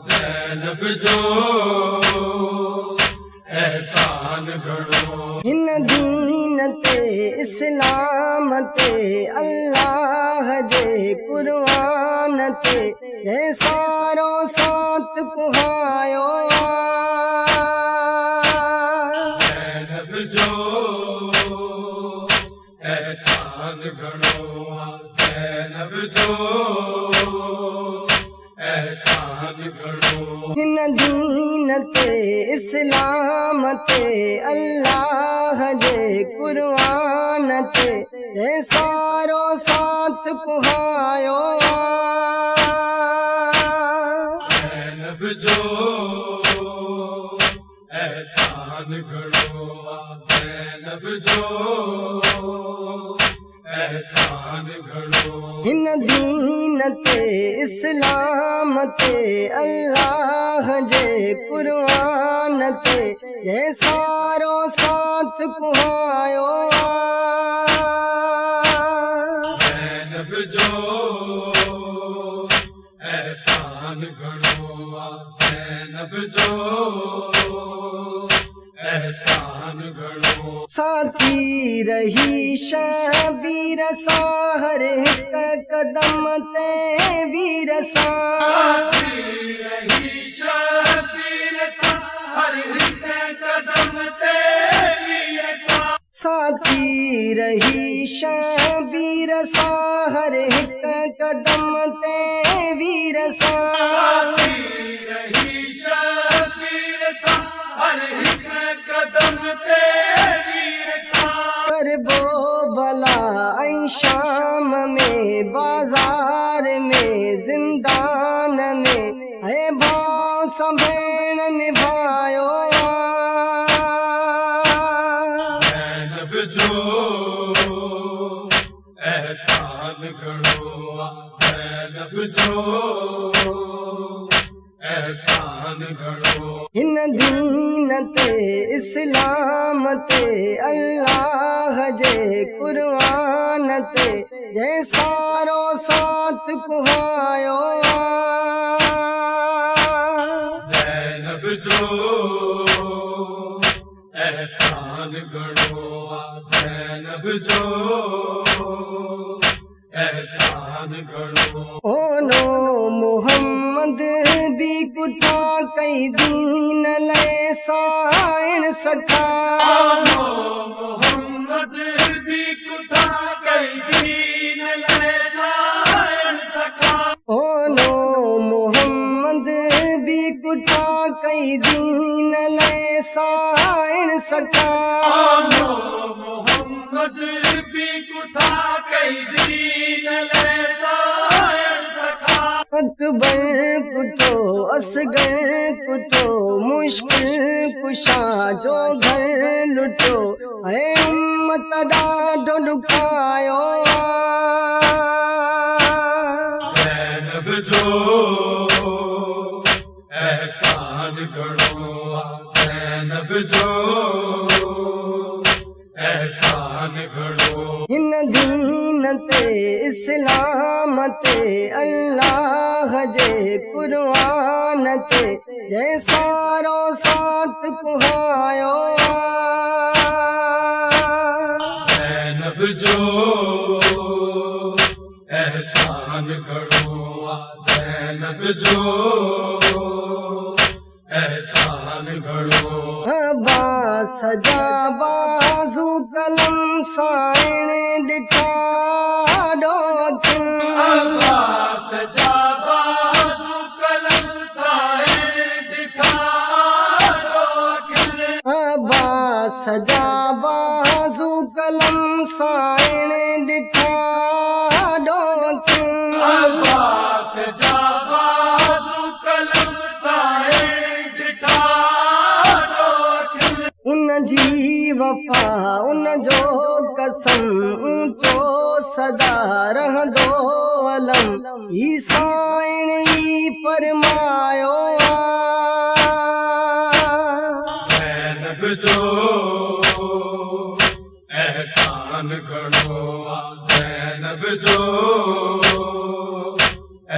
ज़ैनब जो एहसान घणो हिन दीन ते इस्लाम ते अल्लाह जे कुर्बान ते हे सारो साथ कुहायो ज़ैनब जो एहसान घणो ज़ैनब जो एहसान घणो हिन दीन ते इस्लाम ते अल्लाह जे कुर्बान ते हे सारो साथ कुहायो ज़ैनब जो एहसान घणो ज़ैनब जो एहसान घणो हिन दीन ते इस्लाम ते अल्लाह जे कुर्बान ते हे सारो साथ कुहायो ज़ैनब जो एहसान घणो ज़ैनब जो एहसान घणो साथी रही शबीर सा हर हिक कदम ते वीर सा रही शबीर सा हर हिक कदम ते वीर सा साथी रही शबीर सा हर हिक कदम ते वीर सा रही शबीर सा हर हिक कदम ते वीर सा करबो भला ऐं शाम में बाजार में जिंदान में है भाव संभेण निभायो ज़ैनब जो एहसान घणो ज़ैनब जो एहसान घणो हिन दीन ते इस्लाम ते अल्लाह जे कुर्बान ते जे सारो साथ कुहायो ज़ैनब जो एहसान घणो ज़ैनब जो एहसान घणो ओनो मोहम्मद भी कुठा कई दीन ले साइण सखा मोहम्मद भी कुठा कई दीन ले साइण सखा ओनो मोहम्मद भी कुठा कई दीन ले साइण सखा मोहम्मद भी कुठा कई दीन ले साइण सखा अकबर कुठो असगर कुठो मुश्किल कुशा जो घर लुटो है उम्मत ॾाढो ॾुखायो ज़ैनब जो एहसान घणो ज़ैनब जो एहसान घणो हिन दीन ते इस्लाम ते अल्लाह जे कुर्बान ते जे सारो साथ कुहायो ज़ैनब जो एहसान घणो ज़ैनब जो एहसान घणो अब्बास जा बाज़ू कलम साइण ॾिठा अब्बास जा बाज़ू कलम साइण ॾिठा अब्बास जा बाज़ू कलम साइण ॾिठा अब्बास जा बाज़ू कलम साइण ॾिठा उन जी वफ़ा उन जो कसम ऊंचो सदा रहंदो अलम ई साइण ई फरमायो ज़ैनब जो एहसान घणो ज़ैनब जो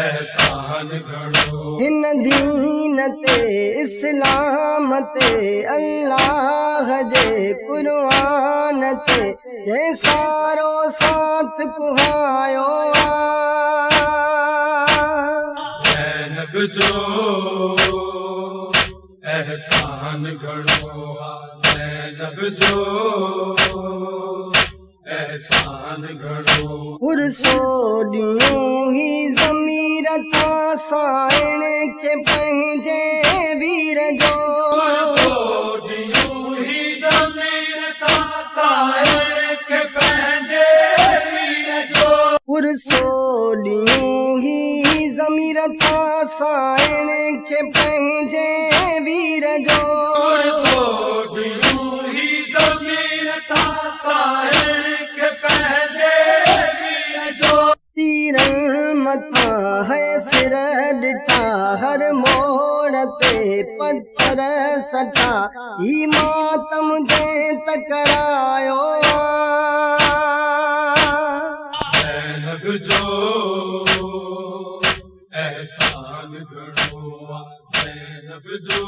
एहसान घणो हिन दीन ते इस्लाम ते अल्लाह जे कुरान ते जंहिं सारो साथ कुहायो ज़ैनब जो एहसान घणो आहे ज़ैनब जो एहसान घणो पुरसो ॾियूं ही ज़मीर था साइण खे पंहिंजे वीर जो ॾियूं ही ज़मीर था साइण खे पंहिंजे वीर जो पुरसो ॾियूं ही ज़मीर था साइण खे पंहिंजे वीर जो ॾियूं ही ज़मीर था साइण खे पंहिंजे वीर जो तीरनि मथां है सिर ॾिठा हर मोड़ ते पत्थर सटा ही मातम जंहिं टकरायो ज़ैनब जो एहसान घणो आहे ज़ैनब जो